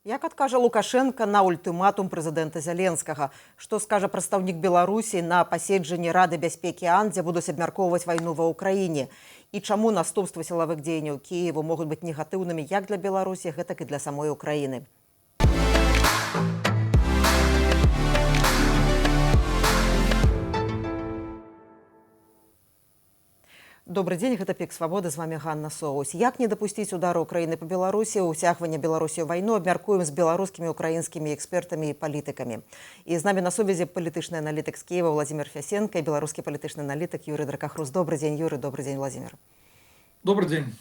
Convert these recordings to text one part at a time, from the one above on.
Як адкажа Лукашенко на ультыматум прэзідэнта Зеленскага? Што скажа прадстаўнік Беларусі на паседжанні Рады бяспекі АН, дзе будуць абмяркоўваць вайну ва ўкраіне? І чаму наступствы сілавых дзеянняў Кіеву могуць быць негатыўнымі як для Беларусі, гэтак і для самой Украіны? Добрый день, гэта Пік Свабоды, з вами Ганна Соус. Як не дапусціць удару Украіны па Беларусі, уцягвання Беларусі ў вайну абмяркуем з беларускімі, украінскімі экспертамі і палітыкамі. І з намі на сувязі палітычны аналітык з Киева Владимир Фясенко і беларускі палітычны аналітык Юрий Дракахрус. Добрый день, Юрий, добрый день, Владимир. Добрый день.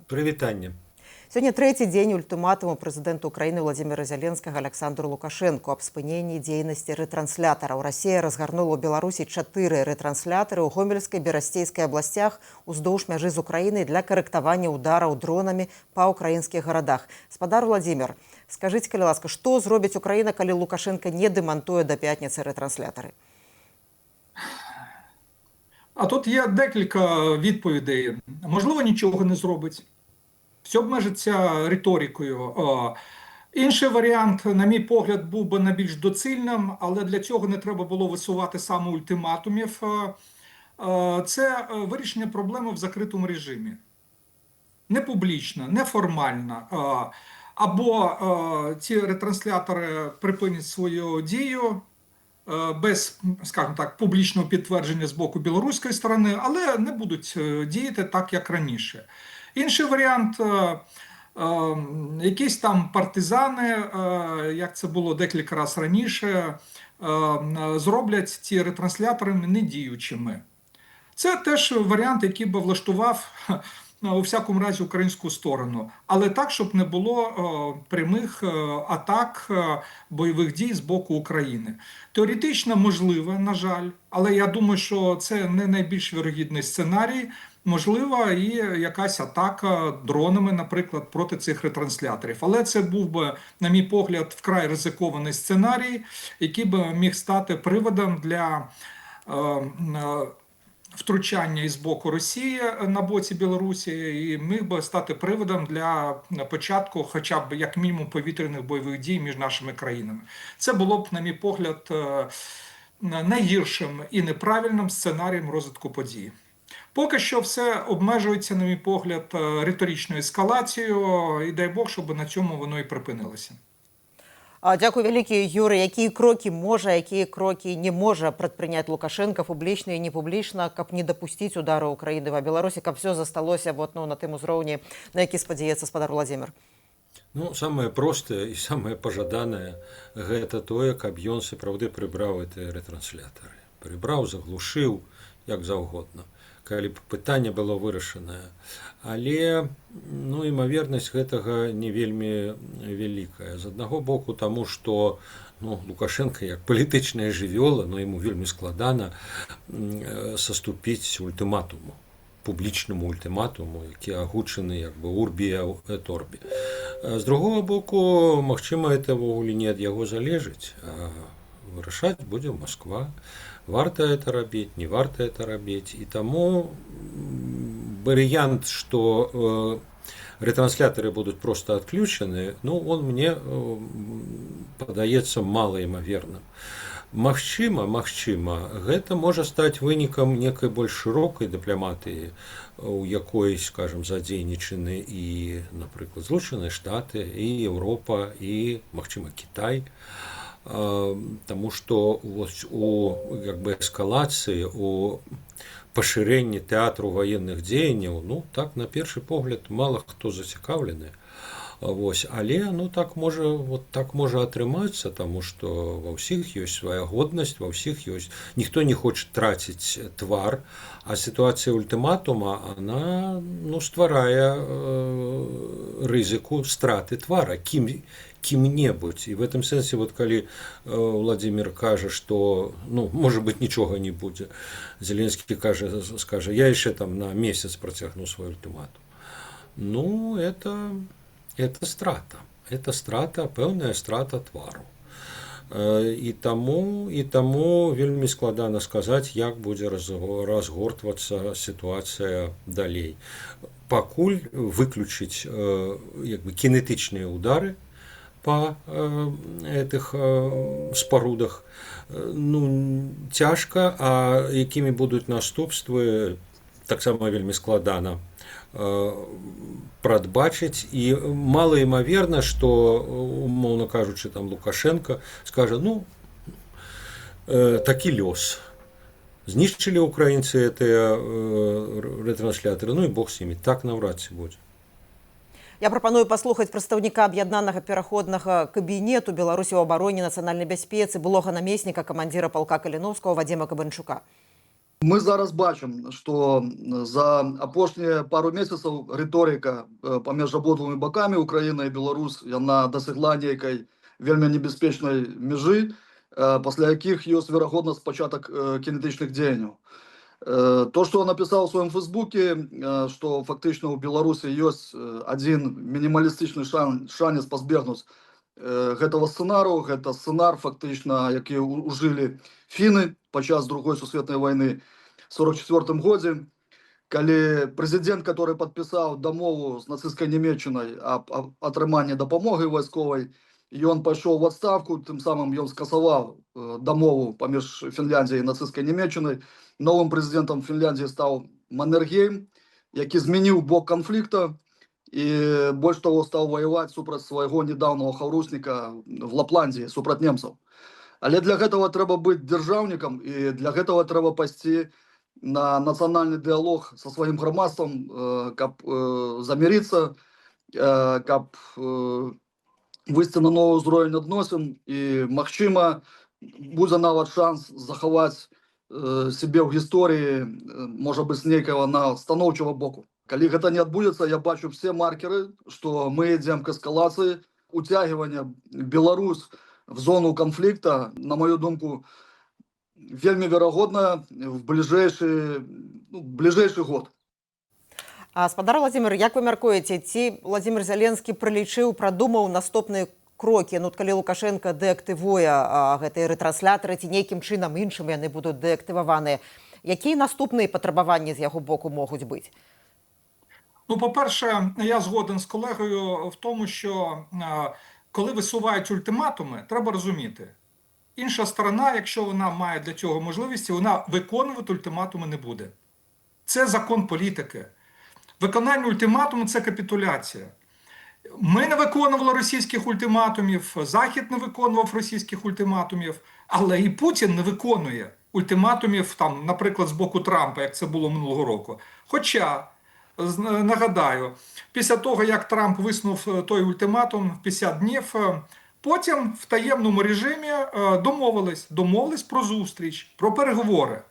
Прывітанне. Сёння трэці дзень ультыматуму прэзідэнту Украіны Владимира Зеленскага Александру Лукашенко аб спыненні дзейнасці рэтранслятораў. Расія разгарнула ў Беларусі 4 рэтрансляторы ў Гомельскай, Берасцейскай абласцях уздоўж мяжы з Украінай для карэктавання удараў дронамі па ўкраінскіх гарадах. Спадар Владимир, скажыце, калі ласка, што зробіць Украіна, калі Лукашенко не дэмантуе да пятніцы рэтрансляторы? А тут є декілька відповідей. Можливо, нічого не зробить. Все обмежиться риторикою. Інший варіант, на мій погляд, був би найбільш доцільним, але для цього не треба було висувати саме ультиматумів. Це вирішення проблеми в закритому режимі. Не публічно, не формально. Або ці ретранслятори припинять свою дію без, скажімо так, публічного підтвердження з боку білоруської сторони, але не будуть діяти так, як раніше. Інший варіант, якісь там партизани, як це було декілька разів раніше, зроблять ці ретранслятори недіючими. Це теж варіант, який би влаштував у всякому разі українську сторону, але так, щоб не було прямих атак бойових дій з боку України. Теоретично можливо, на жаль, але я думаю, що це не найбільш вірогідний сценарій. Можливо, і якась атака дронами, наприклад, проти цих ретрансляторів. Але це був би, на мій погляд, вкрай ризикований сценарій, який би міг стати приводом для втручання із боку Росії на боці Білорусі і міг би стати приводом для початку хоча б як мінімум повітряних бойових дій між нашими країнами. Це було б, на мій погляд, найгіршим і неправильним сценарієм розвитку подій. Поки що все обмежується, на мій погляд, риторичною ескалацією, і дай Бог, щоб на цьому воно і припинилося. Дякую вялікі, Юрий. Якія крокі можа, якія крокі не можа прадпрыняць Лукашенко публічна і не публічна, каб не дапусціць удару Украіны ва Беларусі, каб все засталося на тым узроўні, на які спадзяецца спадар Владимир? Самае простае і самае пажаданае гэта тое, каб ён сапраўды прыбраў гэтыя рэтрансляторы. Прыбраў, заглушыў, як заўгодна, калі б пытанне было вырашанае. Але імавернасць гэтага не вельмі вялікая. З аднаго боку, таму што Лукашенко як палітычная жывёла, яму вельмі складана саступіць ультыматуму, публічнаму ультыматуму, які агучаны як бы урбі эт орбі. З другого боку, магчыма, гэта ўвогуле не ад яго залежыць, а вырашаць будзе Москва. Варта это рабіць, не варта это рабіць. І таму варыянт, што рэтрансляторы будуць проста адключаны, он мне падаецца малаімаверным. Магчыма, гэта можа стаць вынікам некай больш шырокай дыпламатыі, у якой, скажем, задзейнічаны і, напрыклад, Злучаныя Штаты, і Еўропа, і, магчыма, Кітай. Таму што у эскалацыі, у пашырэнні тэатру ваенных дзеянняў, так, на першы погляд, мала хто зацікаўлены. Але так можа атрымацца, таму што ва ўсіх ёсць свая годнасць, ва ўсіх ёсць, ніхто не хоча траціць твар, а сітуацыя ультыматума, она стварае рызыку страты твара кім-небудзь. І в этом сэнсе, калі Владимир кажа, што, можа быць, нічога не будзе, Зеленскі скажа, я яшчэ там на месяц працягну свой ультыматум. Это страта. Это страта, пэўная страта твару. І таму вельмі складана сказаць, як будзе разгортвацца сітуацыя далей. Пакуль выключыць кінетычныя ўдары по этих спарудах, ну, цяжка, а якімі будуць наступствы, таксама вельмі складана прадбачыць, і малаімаверна, што, умоўна кажучы, там Лукашенко скажа, ну, такі лёс. Знішчылі украінцы гэтыя рэтрансляторы, ну і бог з імі, так наўрад ці будзе. Я прапаную паслухаць прадстаўніка аб'яднанага пераходнага кабінету Беларусі ў абароне нацыянальнай бяспецы, былога намесніка камандзіра палка Каліноўскага Вадзіма Кабанчука. Мы зараз бачым, што за апошнія пару месяцаў рыторыка паміж абодвумі бакамі, Украіна і Беларусь, яна дасягла нейкай вельмі небяспечнай мяжы, пасля якіх ёсць верагоднасць пачатак кінетычных дзеянняў. То, что он написал в своем фейсбуке, что фактично у Беларуси есть один минималистичный шанец позбегнуть этого сценару. Это сценар, фактично, який ужили финны подчас Другой сусветной войны в 1944 году, когда президент, который подписал домову с нацистской Немеччиной об атрымании допомоги войсковой, и он пошел в отставку, тем самым он скасовал домову поміж Финляндией и нацистской Немеччиной. Новым президентом Финляндии стал Маннергейм, який змінив бок конфликта и, больше того, стал воевать супроть своего недавнего хаурусника в Лапландии, супроть немцев. Але для этого треба быть державником, и для этого треба пойти на национальный диалог со своим громадством, как замириться, как выйти на новый уровень адносин, и, магчыма, будзе нават шанс захаваць себе ў гісторыі, можа быць, нейкага на станоўчага боку. Калі гэта не адбудзецца, я бачу все маркеры, што мы ідзем к эскалацыі, уцягивання Беларусь в зону конфликта, на мою думку, вельмі верагодна в ближайший год. Спадар Владзімір, як вы мяркуеце, ці Владзімір Зеленскі пралічыў, прадумаў наступныя крокі, ну, калі Лукашенко дэактывуе гэтыя рэтрансляторы, ці нейкім чынам іншым яны будуць дэактываваныя, якія наступныя патрабаванні з яго боку могуць быць? Ну, по-перше, я згоден з колегою в тому, що коли висувають ультиматуми, треба розуміти. Інша сторона, якщо вона має для цього можливості, вона виконувати ультиматуми не буде. Це закон політики. Виконання ультиматуму – це капітуляція. Ми не виконували російських ультиматумів, Захід не виконував російських ультиматумів, але і Путін не виконує ультиматумів, там, наприклад, з боку Трампа, як це було минулого року. Хоча, нагадаю, після того, як Трамп висунув той ультиматум 50 днів, потім в таємному режимі домовились про зустріч, про переговори.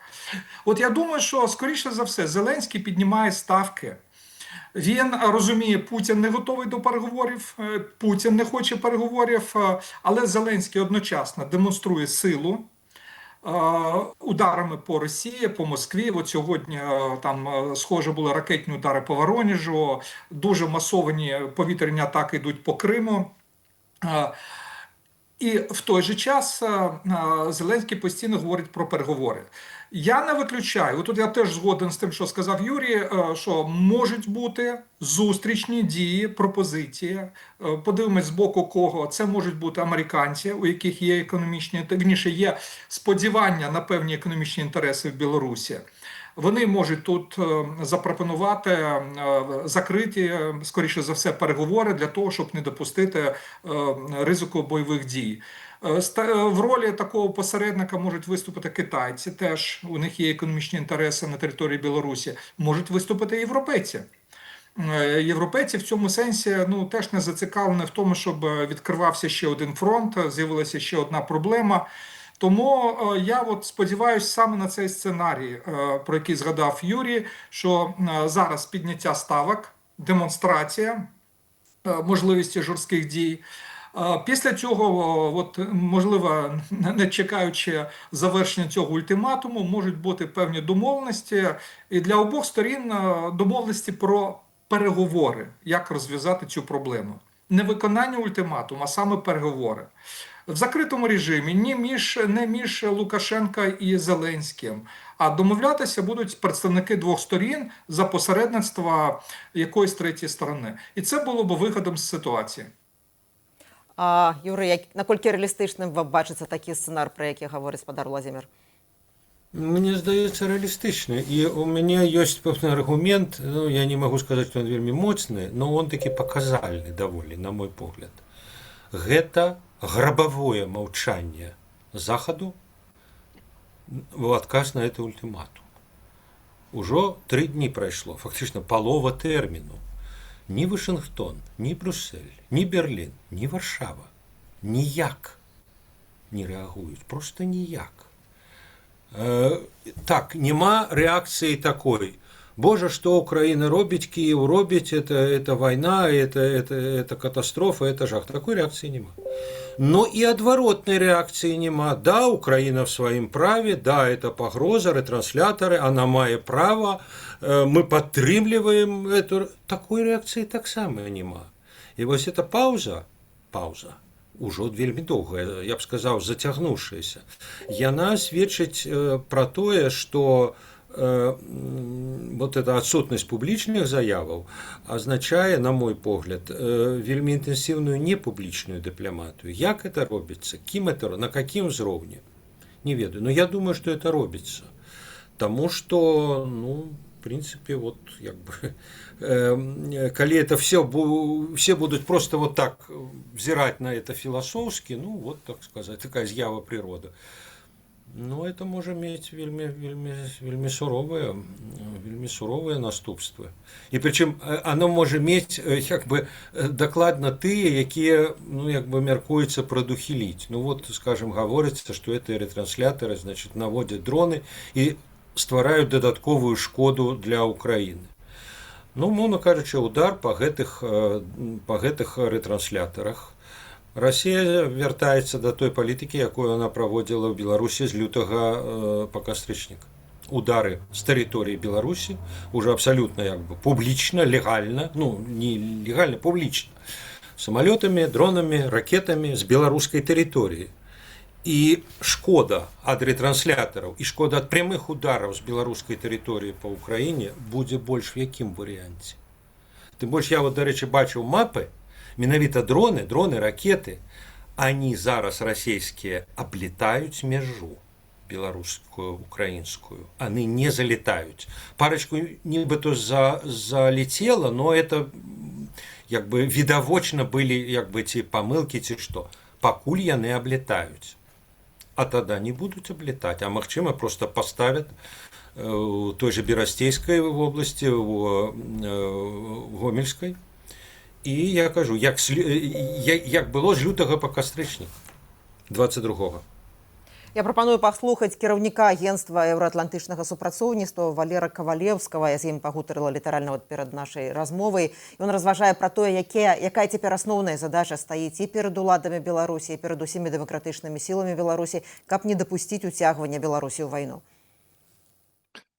От я думаю, що, скоріше за все, Зеленський піднімає ставки. Він розуміє, Путін не готовий до переговорів, Путін не хоче переговорів, але Зеленський одночасно демонструє силу ударами по Росії, по Москві. От сьогодні там, схоже, були ракетні удари по Воронежу, дуже масовані повітряні атаки йдуть по Криму. І в той же час Зеленський постійно говорить про переговори. Я не виключаю, тут я теж згоден з тим, що сказав Юрій, що можуть бути зустрічні дії, пропозиції. Подивимось, з боку кого. Це можуть бути американці, у яких є економічні, вірніше, є сподівання на певні економічні інтереси в Білорусі. Вони можуть тут запропонувати закриті, скоріше за все, переговори для того, щоб не допустити ризику бойових дій. В ролі такого посередника можуть виступити китайці, теж у них є економічні інтереси на території Білорусі, можуть виступити європейці. Європейці в цьому сенсі теж не зацікавлені в тому, щоб відкривався ще один фронт, з'явилася ще одна проблема. Тому я сподіваюся саме на цей сценарій, про який згадав Юрій, що зараз підняття ставок, демонстрація можливості жорстких дій. Після цього, можливо, не чекаючи завершення цього ультиматуму, можуть бути певні домовленості. І для обох сторін домовленості про переговори, як розв'язати цю проблему. Не виконання ультиматуму, а саме переговори. В закритому режимі, не між Лукашенка і Зеленським, а домовлятися будуть представники двох сторін за посередництва якоїсь третьої сторони. І це було б виходом з ситуації. Юрый, наколькі рэалістычным вам бачыцца такі сцэнар, пра які гаворыць спадар Уладзімір? Мне здаецца рэалістычны, і у мяне ёсць пэўны аргумент, ну, я не магу сказаць, што ён вельмі моцны, но он такі паказальны даволі, на мой погляд. Гэта грабавое маўчанне захаду у адказ на гэты ультыматум. Ужо 3 дні прайшло, фактычна палова тэрміну. Ні Вашынгтон, ні Брюссель, ні Берлін, ні Варшава ніяк не рэагуюць, проста ніяк. Так, няма рэакцыі такой. Боже, што Украіна робіць, Кіев робіць, это вайна, это катастрофа, это жах. Такой рэакцыі няма. Но и адваротной реакции нема. Да, Украина в своем праве, да, это погроза, ретрансляторы, она мае право, мы падтрымліваем эту... Такой реакции так само нема. И вот эта пауза, ужо вельмі доўгая, я б сказаў, зацягнуўшаяся, яна сведчыць пра тое, што вот эта отсутность публічных заяваў означае, на мой погляд, вельмі інтэнсіўную непублічную дыпламатыю. Як это робіцца? Кім это, на какім узроўні? Не ведаю, но я думаю, что это робіцца. Таму что, ну, в принципе, вот, як бы, калі это все будут просто вот так взирать на это философски, ну, вот, так сказать, такая з'ява природы. Ну, это может иметь вельмі суровые наступствы. И причем оно может иметь, как бы, докладно тыя, якія, ну, як бы, мяркуецца прадухіліць. Ну, вот, скажем, говорится, что это ретрансляторы, значит, наводят дроны и ствараюць дадатковую шкоду для Украины. Ну, мовна кажучы, удар по гэтых ретранслятарах. Расія вяртаецца да той палітыкі, якую яна праводзіла ў Беларусі з лютага па кастрычніка. Удары з тэрыторыі Беларусі уже абсалютна, як бы, публічна, легальна, ну, не легальна, публічна, самалётамі, дронамі, ракетамі з беларускай тэрыторыі. І шкода ад ретранслятараў і шкода ад прямых удараў з беларускай тэрыторыі па Ўкраіне будзе больш в якім варыянце. Тым больш, я, вот, дарэчы, бачыў мапы, менавіта дроны, ракеты, они зараз расійскія аблетаюць мяжу беларускую, украінскую. Они не залетаюць. Парочку нібыто залетела, но это, як бы, відавочна былі, як бы, ці памылкі, ці што. Пакуль яны аблетаюць. А тогда не будуць аблетаць, а магчыма просто поставят у той же Берасцейскай области, у Гомельской. І я кажу, як было з лютага па кастрычнік 22-го. Я прапаную паслухаць кіраўніка агентства еўраатлантычнага супрацоўніцтва Валера Кавалеўскага. Я з ім пагутарыла літаральна перад нашай размовай. Ён разважае пра тое, якая цяпер асноўная задача стаіць і перад уладамі Беларусі, і перад усімі дэмакратычнымі сіламі Беларусі, каб не дапусціць уцягвання Беларусі ў вайну.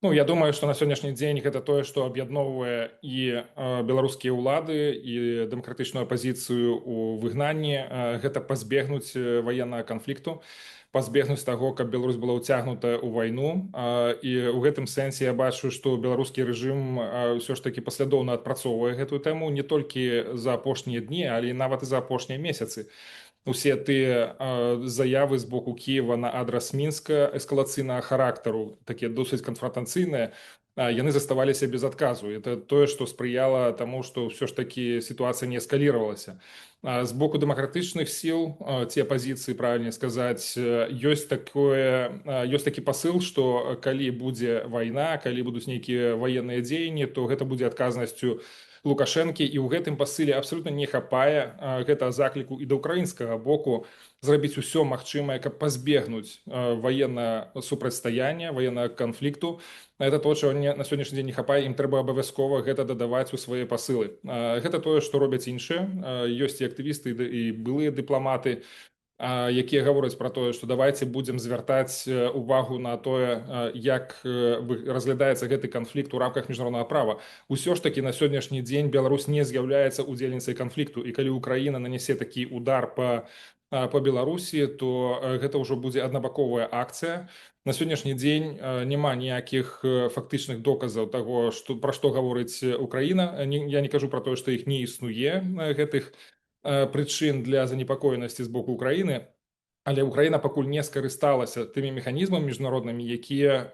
Ну, я думаю, что на сегодняшний день это тое, что аб'ядноўвае і беларускія ўлады, і дэмакратычную апазіцыю ў выгнанні. Гэта пазбегнуць ваеннага канфлікту, пазбегнуць таго, каб Беларусь была ўцягнутая ў вайну. І ў гэтым сэнсе я бачу, што беларускі рэжым ўсё ж такі паслядоўна адпрацоўвае гэтую тэму не толькі за апошнія дні, але і нават і за апошнія месяцы. Усе тыя заявы з боку Кіева на адрас Мінска эскалацыйнага характару, такія досыць канфронтацыйныя, яны заставаліся без адказу. Это тое, што спрыяла таму, што ўсё ж такі сітуацыя не эскаліравалася. З боку дэмакратычных сіл, ці апазіцыі, правільней сказаць, ёсць такі пасыл, што калі будзе вайна, калі будуць нейкія ваенныя дзеянні, то гэта будзе адказнасцю Лукашэнкі, і ў гэтым пасыле абсалютна не хапае гэта закліку і да ўкраінскага боку зрабіць усё магчымае, каб пазбегнуць ваеннага супрацьстаяння, ваеннага канфлікту. Это то, чего на сённяшні дзень не хапае, ім трэба абавязкова гэта дадаваць у свае пасылы. Гэта тое, што робяць іншыя. Ёсць і актывісты, і былыя дыпламаты, якія гавораць пра тое, што давайце будзем звяртаць увагу на тое, як разглядаецца гэты канфлікт у рамках міжнароднага права. Усё ж такі на сённяшні дзень Беларусь не з'яўляецца удзельніцай канфлікту, і калі Украіна нанясе такі удар по Беларусі, то гэта ўжо будзе аднабаковая акцыя. На сённяшні дзень няма ніякіх фактычных доказаў таго, пра што гаворыць Украіна. Я не кажу пра тое, што іх не існуе, гэтых прычын для занепакоенасці з боку Украіны, але Украіна пакуль не скарысталася тымі механізмамі міжнароднымі, якія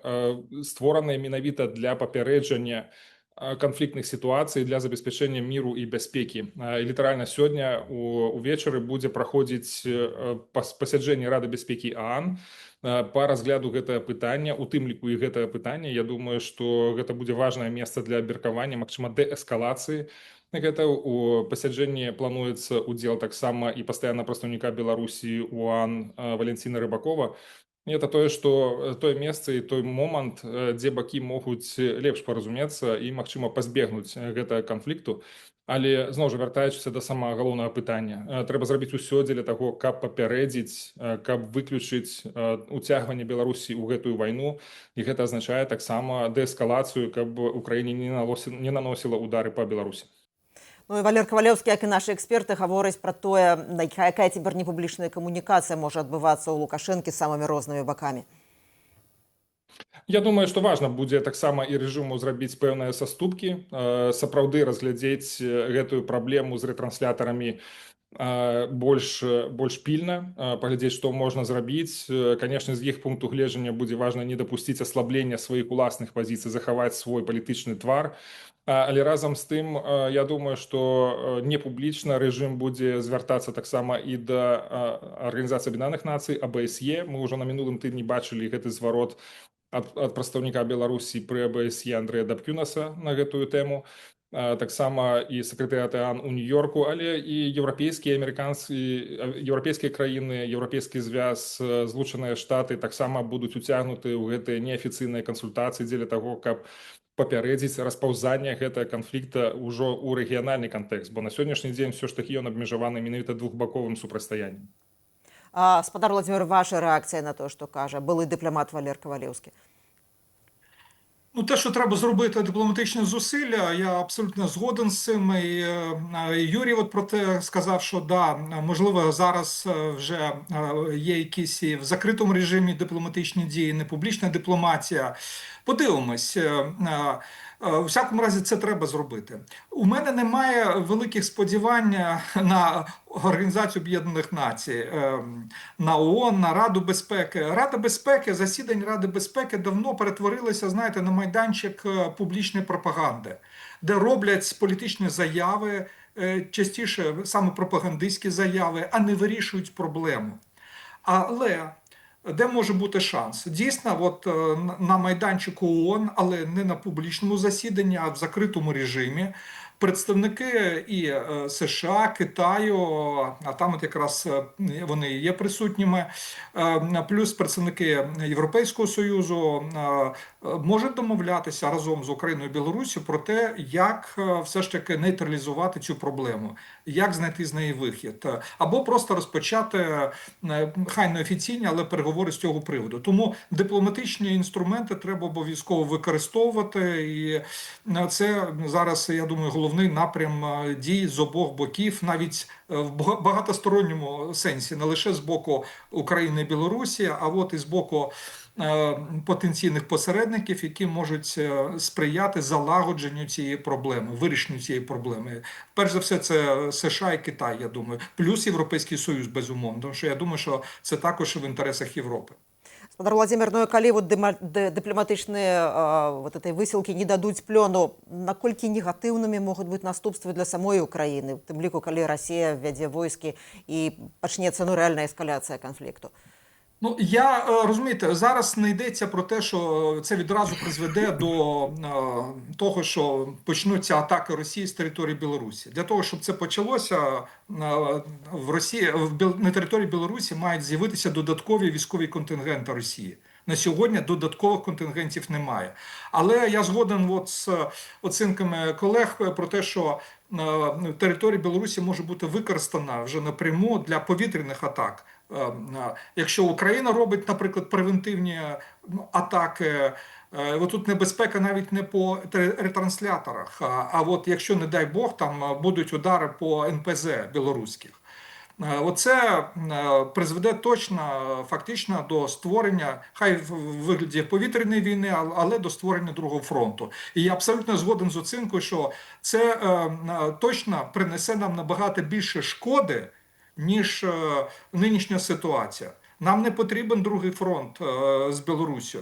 створаныя менавіта для папярэджання канфліктных сітуацый для забеспячэння міру і бяспекі. І літаральна сёння увечары будзе праходзіць пасяджэнне Рады бяспекі ААН па разгляду гэтага пытання, у тым ліку і гэтага пытання. Я думаю, што гэта будзе важнае месца для абмеркавання, магчыма, дээскалацыі. Гэта у пасяджэнні плануецца удзел таксама і пастаяннага прадстаўніка Беларусі ў ААН Валенціна Рыбакова. Это тое месца і той момант, дзе бакі могуць лепш паразумецца і, магчыма, пазбегнуць гэтага канфлікту. Але, зноў жа, вяртаючыся да самага галоўнага пытання, трэба зрабіць усё дзеля таго, каб папярэдзіць, каб выключыць уцягванне Беларусі ў гэтую вайну. І гэта азначае таксама дээскалацыю, каб Украіне не наносіла удары па Беларусі. Ну і Валер Кавалеўскі, як і нашы эксперты, гавораць пра тое, якая цяпер непублічная камунікацыя можа адбывацца ў Лукашэнкі з самымі рознымі бакамі. Я думаю, што важна будзе таксама і рэжыму зрабіць пэўныя саступкі, сапраўды разглядзець гэтую праблему з рэтрансляторамі больш пільна, паглядзець, што можна зрабіць. Канешне, з іх пункту гледжання будзе важна не дапусціць аслаблення сваіх уласных пазіцый, захаваць свой палітычны твар. Але разам з тым, я думаю, што непублічна рэжым будзе звяртацца таксама і да Арганізацыі Аб'яднаных Нацый, АБСЕ. Мы ўжо на мінулым тыдні бачылі гэты зварот ад прадстаўніка Беларусі пры АБСЕ Андрэя Дабкюнаса на гэтую тэму. Таксама і сакратарыят ААН у Нью-Йорку, але і еўрапейскія, еўрапейскія краіны, еўрапейскі звяз, Злучаныя Штаты таксама будуць уцягнуты ў гэтыя неафіцыйныя кансультацыі дзеля таго, каб папярэдзіць распаўзання гэтага канфлікта ўжо ў рэгіянальны кантэкст, бо на сённяшні дзень все ж такі ён абмежаваны менавіта двухбаковым супрацьстаяннем. Спадар Владзімір, ваша рэакцыя на тое, што кажа былы дыпламат Валер Кавалеўскі? Ну, те, що треба зробити дипломатичні зусилля, я абсолютно згоден з цим. І Юрій от про те сказав, що да, можливо, зараз вже є якісь і в закритому режимі дипломатичні дії, не публічна дипломатія. Подивимось. У всякому разі, це треба зробити. У мене немає великих сподівань на Організацію Об'єднаних Націй, на ООН, на Раду безпеки. Рада безпеки, засідання Ради безпеки давно перетворилися, знаєте, на майданчик публічної пропаганди, де роблять політичні заяви, частіше саме пропагандистські заяви, а не вирішують проблему. Але де може бути шанс? Дійсно, от на майданчику ООН, але не на публічному засіданні, а в закритому режимі, представники і США, Китаю, а там от якраз вони є присутніми, плюс представники Європейського Союзу можуть домовлятися разом з Україною і Білоруссю про те, як все ж таки нейтралізувати цю проблему, як знайти з неї вихід, або просто розпочати, хай не офіційні, але переговори з цього приводу. Тому дипломатичні інструменти треба обов'язково використовувати, і це зараз, я думаю, головний напрям дій з обох боків, навіть в багатосторонньому сенсі, не лише з боку України і Білорусі, а от і з боку потенційних посередників, які можуть сприяти залагодженню цієї проблеми, вирішенню цієї проблеми. Перш за все, це США і Китай, я думаю, плюс Європейський Союз, безумовно, тому що я думаю, що це також в інтересах Європи. Спадар Владзімір, ну і калі вот дыпламатычныя вот этой высілкі не дадуць плёну, наколькі негатыўнымі могуць быць наступствы для самой Украіны, тым ліку, калі Расія ввядзе войскі і пачнецца рэальная эскаляцыя канфлікту? Ну, я, розумієте, зараз не йдеться про те, що це відразу призведе до того, що почнуться атаки Росії з території Білорусі. Для того, щоб це почалося, в Росії, на території Білорусі мають з'явитися додаткові військові контингенти Росії. На сьогодні додаткових контингентів немає. Але я згоден от з оцінками колег про те, що територія Білорусі може бути використана вже напряму для повітряних атак. Якщо Україна робить, наприклад, превентивні атаки, тут небезпека навіть не по ретрансляторах, а от якщо, не дай Бог, там будуть удари по НПЗ білоруських. Оце призведе точно, фактично до створення, хай в вигляді повітряної війни, але до створення другого фронту. І я абсолютно згоден з оцінкою, що це точно принесе нам набагато більше шкоди, ніж нинішня ситуація. Нам не потрібен другий фронт з Білоруссю.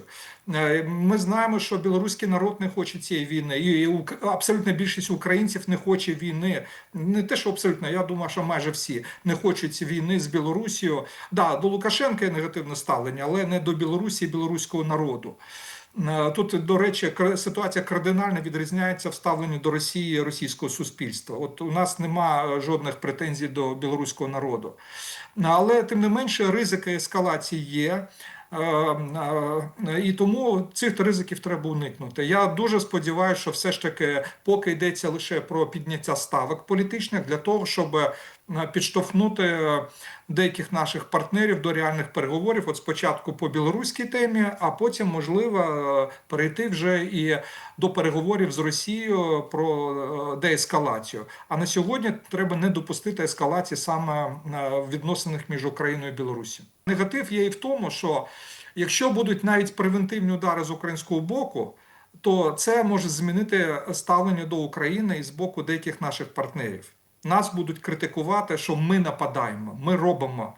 Ми знаємо, що білоруський народ не хоче цієї війни, і абсолютна більшість українців не хоче війни. Не те, що абсолютно, я думаю, що майже всі не хочуть війни з Білоруссю. Да, до Лукашенка є негативне ставлення, але не до Білорусі і білоруського народу. Тут, до речі, ситуація кардинально відрізняється в ставленні до Росії і російського суспільства. От у нас нема жодних претензій до білоруського народу. Але, тим не менше, ризики ескалації є. І тому цих ризиків треба уникнути. Я дуже сподіваюся, що все ж таки, поки йдеться лише про підняття ставок політичних, для того, щоб підштовхнути деяких наших партнерів до реальних переговорів, от спочатку по білоруській темі, а потім, можливо, перейти вже і до переговорів з Росією про деескалацію. А на сьогодні треба не допустити ескалації саме в відносинах між Україною і Білоруссю. Негатив є і в тому, що якщо будуть навіть превентивні удари з українського боку, то це може змінити ставлення до України і з боку деяких наших партнерів. Нас будуть критикувати, що ми нападаємо, ми робимо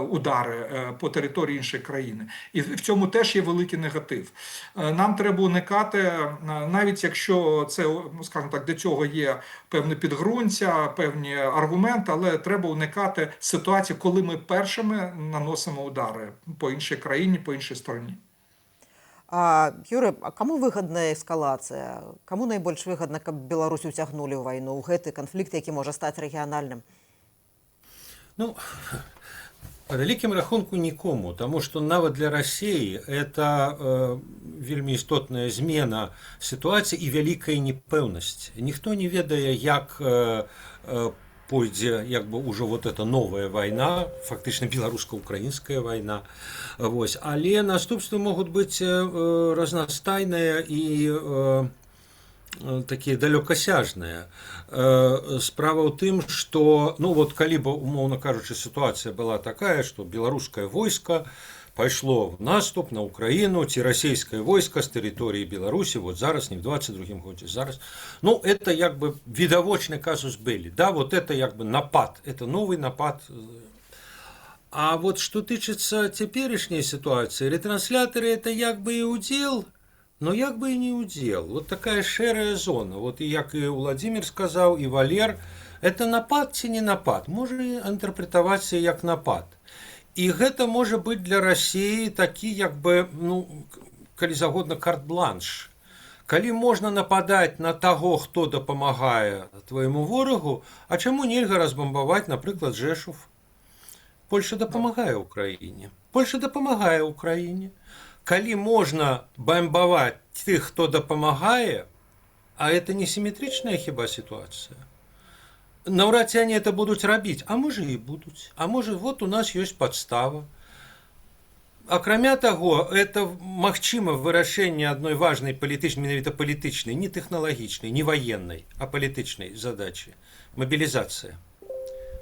удари по території іншої країни. І в цьому теж є великий негатив. Нам треба уникати, навіть якщо це, скажімо так, для цього є певне підґрунтя, певні аргументи, але треба уникати ситуації, коли ми першими наносимо удари по іншій країні, по іншій стороні. Юрый, а кому выгодная эскалация? Кому найбольш выгодна, каб Беларусь уцягнулі ў вайну, ў гэты канфлікт, які можа стаць рэгіянальным? Ну, по вялікім рахунку нікому, таму што нават для Расіі это вельмі істотная змена сітуацыі і вялікая непэўнасць. Ніхто не ведае, як пойдзе як бы ўжо вот эта новая вайна, фактычна беларуска-украінская вайна. Вось. Але наступствы могуць быць разнастайныя і такія далёкасяжныя. Справа ў тым, што, ну вот калі бы, умоўна кажучы, сітуацыя была такая, што беларускае войска пайшло в наступ на Украину, ці расійскае войска з тэрыторыі Беларусі, вот зараз, не в 22-м годзе, зараз. Ну, это як бы видовочный казус белли, да, вот это як бы напад, это новый напад. А вот что тычыцца цяперашняй ситуации, ретрансляторы это як бы и удел, но як бы и не удел. Вот такая шэрая зона, вот и як и Владимир сказал, и Валер, это напад ці не напад, можа інтэрпрэтавацца як напад. І гэта можа быць для Расіі такі, як бы, ну, калі загодна, карт-бланш. Калі можна нападаць на таго, хто дапамагае твайму ворагу, а чаму нельга разбамбаваць, напрыклад, Жэшув? Польша дапамагае ўкраіне. Польша дапамагае ўкраіне. Калі можна бамбаваць тых, хто дапамагае, а это не сіметрычная хіба сітуацыя? Наўрад ці они это будуць рабіць, а можа і будуць. А можа, вот у нас ёсць падстава. Акрамя таго, это магчыма вырашэнне адной важнай палітычнай, менавіта палітычнай, не тэхналагічнай, не ваеннай, а палітычнай задачы. Мабілізацыя.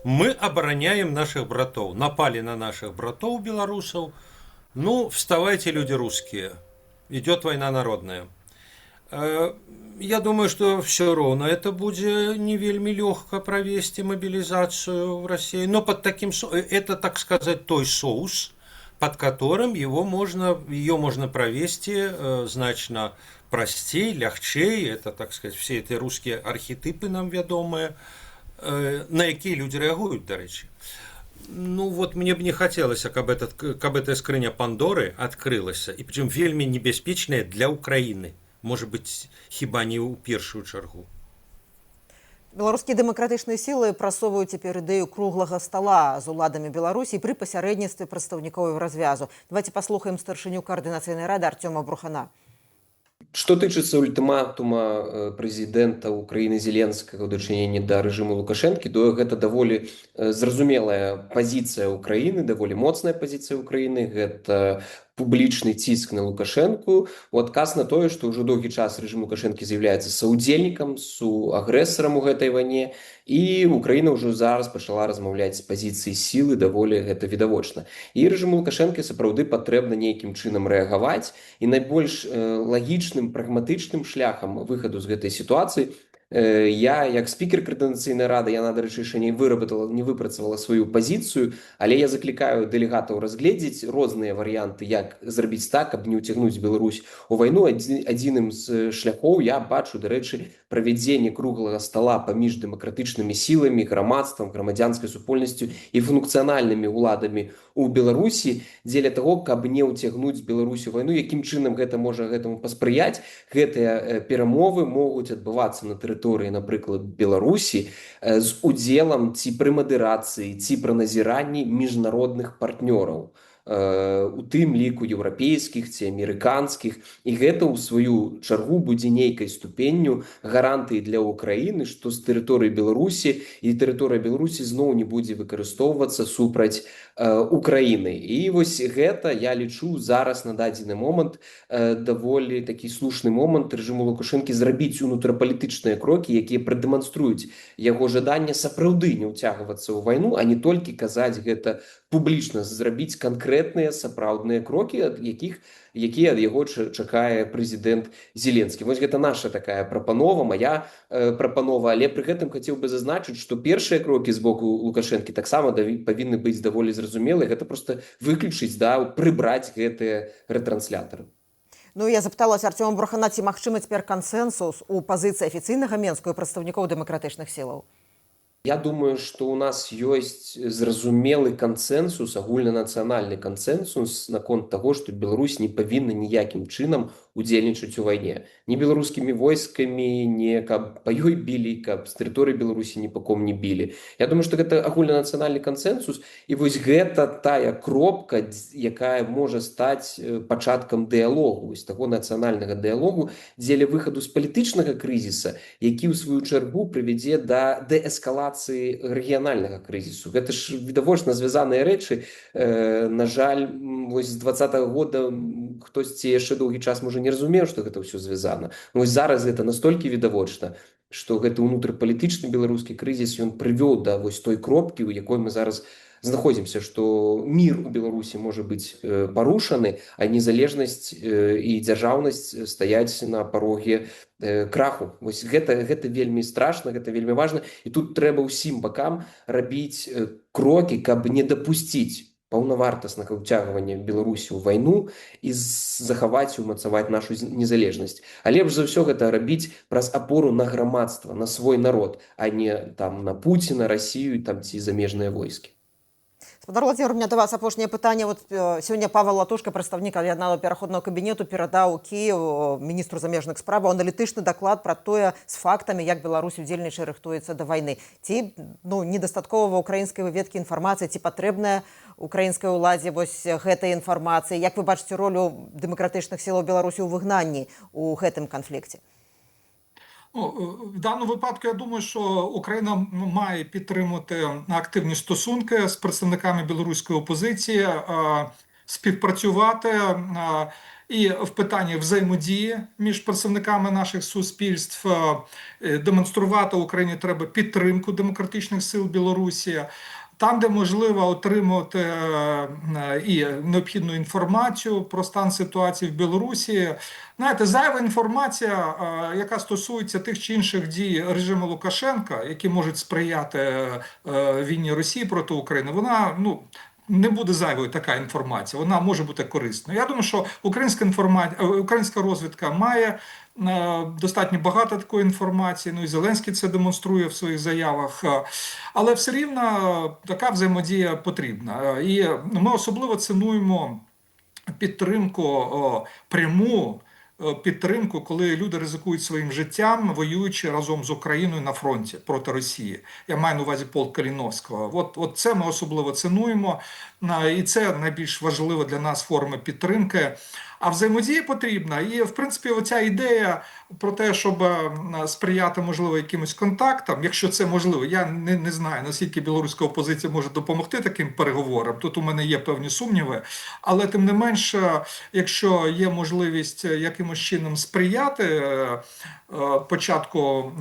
Мы абараняем наших братоў, напали на наших братоў беларусаў. Ну, вставайте, люди русские. Идет война народная. Я думаю, что все равно это будет не вельми легко провести мобилизацию в России, но под таким это, так сказать, той соус, под которым ее можно провести значно простей, легчей. Это, так сказать, все эти русские архетипы нам ведомые, на какие люди реагируют, до речи. Ну вот мне бы не хотелось, каб эта скрыня Пандоры открылась, и причем вельми небяспечная для Украины. Может быть, хіба не ў першую чаргу. Беларускія дэмакратычныя сілы прасоўваюць цяпер ідэю круглага стала з уладамі Беларусі пры пасярэдніцтве прадстаўнікоў Еўразвязу. Давайте паслухаем старшыню координационной рады Артема Брухана. Што тычыцца ультыматума прэзідэнта Украіны Зеленскага ў дачыненні да рэжыму Лукашэнкі, то гэта даволі зразумелая пазіцыя Украіны, даволі моцная пазіцыя Украіны. Гэта публічны ціск на Лукашэнку у адказ на тое, што ўжо доўгі час рэжым Лукашэнкі з'яўляецца саўдзельнікам, суагрэсарам у гэтай вайне, і Украіна ўжо зараз пачала размаўляць з пазіцыі сілы, даволі гэта відавочна. І рэжыму Лукашэнкі сапраўды патрэбна нейкім чынам рэагаваць, і найбольш лагічным, прагматычным шляхам выхаду з гэтай сітуацыі я, як спікер Координаційної ради, я, дарэчы, яшчэ не выпрацавала сваю пазіцыю, але я заклікаю дэлегатаў разгледзець розныя варыянты, як зрабіць так, каб не ўцягнуць Беларусь у вайну. Адзіным з шляхоў я бачу, дарэчы, правядзенне круглага стала паміж дэмакратычнымі сіламі, грамадствам, грамадзянскай супольнасцю і функцыянальнымі ўладамі у Беларусі дзеля таго, каб не ўцягнуць Беларусь у вайну. Якім чынам гэта можа гэтаму паспрыяць? Гэтыя перамовы могуць адбывацца на тэрыторыі, напрыклад, Беларусі з удзелам ці пры мадэрацыі, ці пры назіранні міжнародных партнёраў, у тым ліку еўрапейскіх ці амерыканскіх, і гэта ў сваю чаргу будзе нейкай ступенню гарантыі для Украіны, што з тэрыторыі Беларусі і тэрыторыя Беларусі зноў не будзе выкарыстоўвацца супраць Украіны. І вось гэта, я лічу, зараз на дадзены момант даволі такі слушны момант рэжыму Лукашэнкі зрабіць унутрапалітычныя крокі, якія прадэманструюць яго жаданне сапраўды не ўцягвацца ў вайну, а не толькі казаць гэта публічна, зрабіць канкрэтныя сапраўдныя крокі, якія ад яго чакае прэзідэнт Зеленскі. Вось гэта наша такая прапанова, мая прапанова, але пры гэтым хацеў бы зазначыць, што першыя крокі з боку Лукашэнкі таксама павінны быць даволі зразумелыя. Гэта проста выключыць, прыбраць гэтыя рэтрансляторы. Ну, я запыталася Артёма Брухана, ці магчымы цяпер кансэнсус у пазіцыі афіцыйнага Менску і прадстаўнікоў дэмакратычных сілаў? Я думаю, што ў нас ёсць зразумелы кансэнсус, агульнанацыянальны кансэнсус наконт таго, што Беларусь не павінна ніякім чынам удзельнічаць у вайне. Ні беларускімі войскамі, не каб па ёй білі, каб з тэрыторыі Беларусі ні па ком не білі. Я думаю, што гэта агульнанацыянальны кансэнсус, і вось гэта тая кропка, якая можа стаць пачаткам дыялогу, вось таго нацыянальнага дыялогу, дзеля выхаду з палітычнага крызіса, які ў сваю чаргу прывядзе да дээскалацыі рэгіянальнага крызісу. Гэта ж відавочна звязаныя рэчы. На жаль, вось з 2020 года хтосьці яшчэ доўгі час можа не разумеў, што гэта ўсё звязана. Вось зараз гэта настолькі відавочна, што гэты ўнутрапалітычны беларускі крызіс, ён прывёў да вось той кропкі, у якой мы зараз знаходзімся, што мір у Беларусі можа быць парушаны, а незалежнасць і дзяржаўнасць стаяць на пароге краху. Вось гэта вельмі страшна, гэта вельмі важна, і тут трэба ўсім бакам рабіць крокі, каб не дапусціць паўнавартаснага ўцягвання Беларусі ў вайну і захаваць і ўмацаваць нашу незалежнасць. А лепш за ўсё гэта рабіць праз апору на грамадства, на свой народ, а не там на Пуціна, Расію ці замежныя войскі. Спадар Владзімір, у меня да вас апошняе пытанне. Вот сёння Павел Латушка, прадстаўнік аб'яднанага пераходнага кабінету, перадаў Кіеву міністру замежных справаў аналітычны даклад пра тое з фактамі, як Беларусь удзельнічае, рыхтуецца да вайны. Ці недастаткова ва ўкраінскай выведкі інфармацыі, ці патрэбная украінскай уладзе вось гэтай інфармацыі? Як вы бачыце ролю дэмакратычных сілаў Беларусі ў выгнанні ў гэтым канфлікце? В даному випадку, я думаю, що Україна має підтримувати активні стосунки з представниками білоруської опозиції, співпрацювати і в питанні взаємодії між представниками наших суспільств, демонструвати Україні треба підтримку демократичних сил Білорусі. Там, де можливо отримати і необхідну інформацію про стан ситуації в Білорусі. Знаєте, зайва інформація, яка стосується тих чи інших дій режиму Лукашенка, які можуть сприяти війні Росії проти України, вона, не буде зайвою така інформація, вона може бути корисною. Я думаю, що українська розвідка має достатньо багато такої інформації, і Зеленський це демонструє в своїх заявах, але все рівно така взаємодія потрібна. І ми особливо цінуємо підтримку пряму підтримку, коли люди ризикують своїм життям, воюючи разом з Україною на фронті проти Росії. Я маю на увазі полк Каліновського. От це ми особливо цінуємо, і це найбільш важлива для нас форма підтримки. А взаємодія потрібна. І, в принципі, оця ідея про те, щоб сприяти, можливо, якимось контактам, якщо це можливо, я не знаю, наскільки білоруська опозиція може допомогти таким переговорам. Тут у мене є певні сумніви. Але, тим не менш, якщо є можливість якимось чином сприяти початку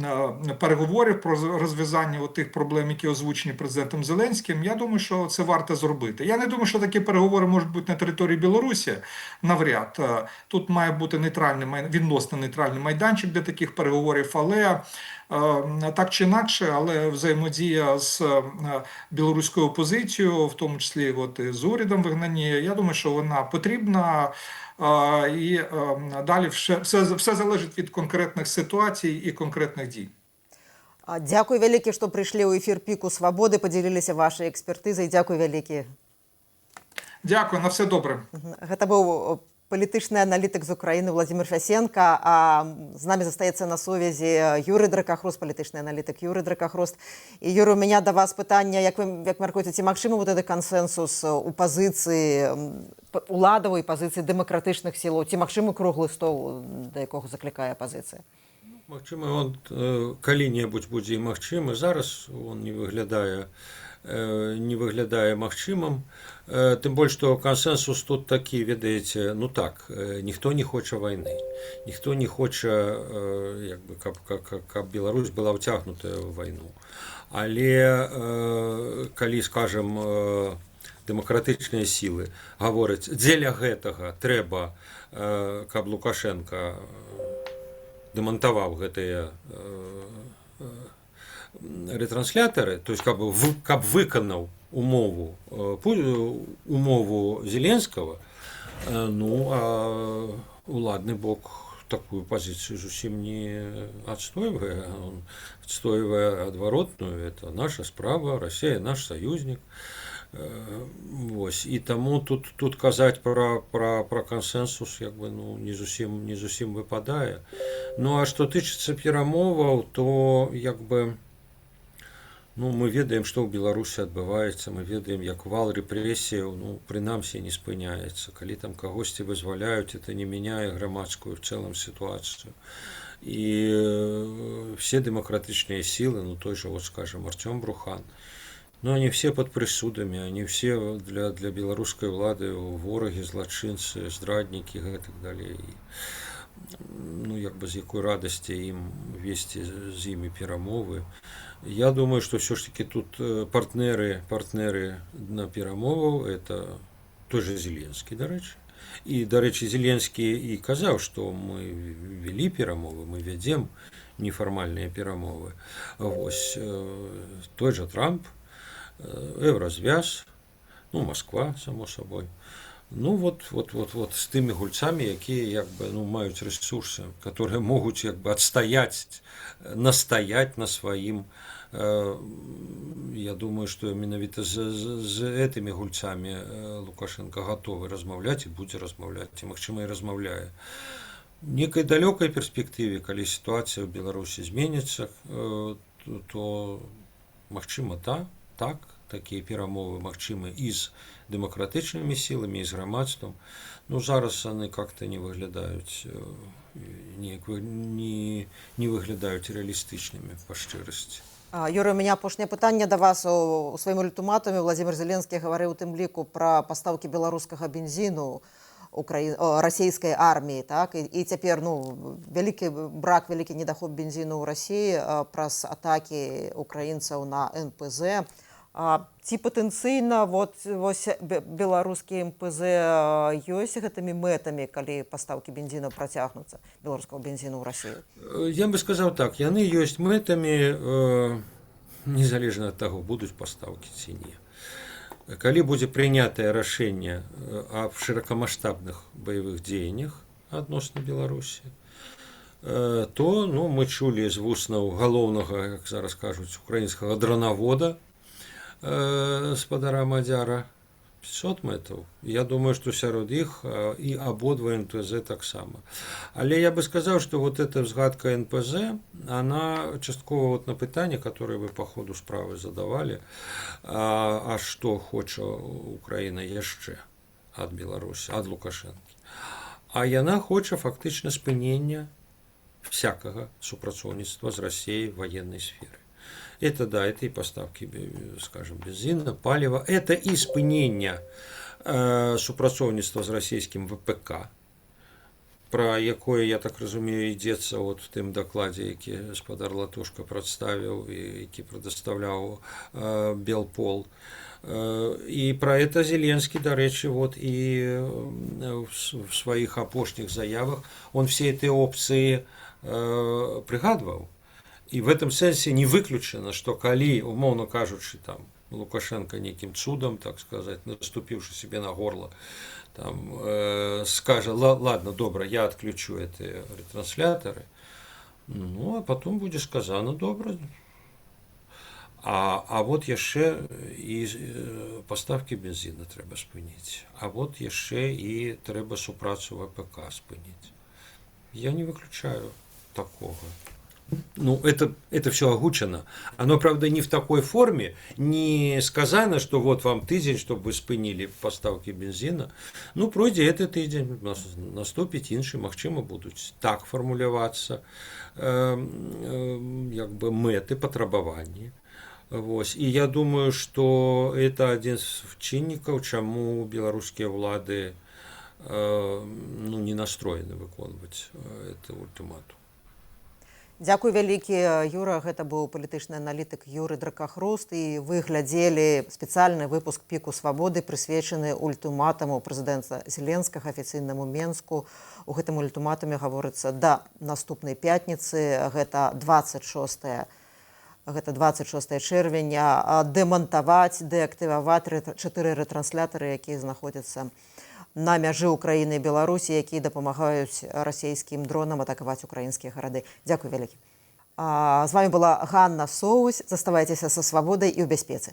переговорів про розв'язання тих проблем, які озвучені президентом Зеленським, я думаю, що це варто зробити. Я не думаю, що такі переговори можуть бути на території Білорусі, навряд. Тут має бути відносно нейтральний майданчик для таких переговорів, але так чи інакше, але взаємодія з білоруською опозицією, в тому числі з урядом вигнання, я думаю, що вона потрібна. І далі все залежить від конкретних ситуацій і конкретних дій. Дякую вялікі, што прыйшлі ў эфір Піку Свабоды, падзяліліся вашай экспертызай. Дякую вялікі. Дякую, на все добре. Гэта быў палітычны аналітык з Украіны Владзімір Фясенка, а з намі застаецца на сувязі Юрый Дракахрост, палітычны аналітык Юрый Дракахрост. І, Юрый, у меня да вас пытанне, як мяркуеце, ці магчымы гэты кансэнсус у пазіцыі уладавай, пазіцыі дэмакратычных сілаў, ці магчымы круглы стол, да якога заклікае апазіцыя? Магчыма, он калі-небудзь будзе і магчымы. Зараз он не выглядае магчымым. Тым больш, што кансэнсус тут такі, ведаеце, ну так, ніхто не хоча вайны. Ніхто не хоча, каб Беларусь была ўцягнутая ў вайну. Але калі, скажам, дэмакратычныя сілы гавораць, дзеля гэтага трэба, каб Лукашенко дэмантаваў гэтыя рэтрансляторы, то есть каб выканаў умову Зеленского, ну а уладны бок такую пазіцыю зусім не адстойвае, он адстойвае адваротную, это наша справа, Россия наш союзнік. Вось, і таму тут казаць пра кансэнсус не зусім выпадае. Ну а што тычыцца перамоваў, то мы ведаем, што ў Беларусі адбываецца, мы ведаем, як вал рэпрэсіяў, прынамсі не спыняецца. Калі там кагосьці вызваляюць, это не мяняе грамадскую в цэлым сітуацыю. І все дэмакратычныя сілы, той же, скажем, Артём Брухан, они все под присудами, они все для белорусской влады вораги, злочинцы, здрадники и так далее. З якой радости им вести з ими перамовы. Я думаю, что все-таки тут партнеры на перамоваў, это той же Зеленский, до речі. И, до речі, Зеленский и казаў, что мы вели перамовы, мы ведем неформальные перамовы. Вось, той же Трамп, Еврозвяз, Москва, само собой. Вот з тими гульцами, які мають ресурси, які можуть настоять на своїм. Я думаю, що менавіта з этими гульцами Лукашенко готовы размаўляць і будзе размаўляць, і магчыма і размаўляе. В некай далёкай перспектыве, калі сітуацыя ў Беларусі зменіцца, то магчыма такія перамовы магчымы і з дэмакратычнымі сіламі, і з грамадствам. Зараз яны как-то не выглядаюць рэалістычнымі па шчырасці. Юрый, у меня апошняе пытанне да вас. У сваім ультыматуме Владзімір Зеленскі гаварыў у тым ліку пра пастаўкі беларускага бензіну расійскай арміі, так? І цяпер вялікі брак, вялікі недахоп бензіну ў Расіі праз атакі украінцаў на НПЗ. Ці патэнцыйна беларускі МПЗ ёсць гэтымі мэтамі, калі пастаўкі бензіну працягнуцца, беларускага бензіну ў Расію? Я бы сказаў так, яны ёсць мэтамі, незалежна ад таго, будуць пастаўкі ці не. Калі будзе прынятае рашэнне аб шырокамаштабных баявых дзеяннях адносна Беларусі, то мы чулі з вуснаў галоўнага, як зараз кажуць, украінскага дранавода, спадара Мадзяра, 500 метров. Я думаю, что сярод іх і абодва НПЗ таксама. Але я бы сказал, что вот эта взгадка НПЗ, она часткова вот на пытанне, которое вы по ходу справы задавали, а што хоча Украіна яшчэ ад Беларусі, ад Лукашэнкі. А яна хоча фактычна спынення всякага супрацоўніцтва з Россией в военной сфере. Это, да, это и поставки, скажем, бензина, палива, это и спынення супрацоўніцтва з расійскім ВПК, про якое, я так разумею, ідзецца вот в тым дакладзе, які гаспадар Латушка прадставіў і які прадастаўляў Белпол. И про это Зеленский, дарэчы, вот и в своих апошніх заявах он все эти опции прыгадваў. И в этом сенсе не выключено, что калі, умоўно кажучы, там, Лукашенко неким чудом, так сказать, наступивши себе на горло, там, скажет, ладно, добро, я отключу эти ретрансляторы, ну, а потом будет сказано, добро. А вот яшчэ і паставкі бензина трэба спыніць. А вот яшчэ і трэба супрацу ВПК спыніць. Я не выключаю такого. Ну, это все огучено. Оно, правда, не в такой форме, не сказано, что вот вам тыдзень, чтобы вы спынілі поставки бензина. Ну, пройдзе этот тыдзень, наступіць іншы, магчыма, будуць так фармулявацца як бы мэты, патрабаванні. Вось. І я думаю, что это один з чыннікаў, чаму беларускія ўлады ну, не настроены выконваць это ультыматум. Дзякуй вялікі, Юра. Гэта быў палітычны аналітык Юры Дракахруст, і вы глядзелі спецыяльны выпуск «Піку свабоды», прысвечаны ультыматаму прэзідэнта Зеленскага афіцыйнаму Менску. У гэтым ультыматуме гаворыцца да наступнай пятніцы, гэта 26 чэрвеня, дэмантаваць, дэактываваць 4 рэтранслятары, якія знаходзяцца на мяжы Украіны і Беларусі, якія дапамагаюць расійскім дронам атакаваць украінскія гарады. Дзякуй вялікі. З вами была Ганна Соусь. Заставайцеся са свабодай і ў бяспецы.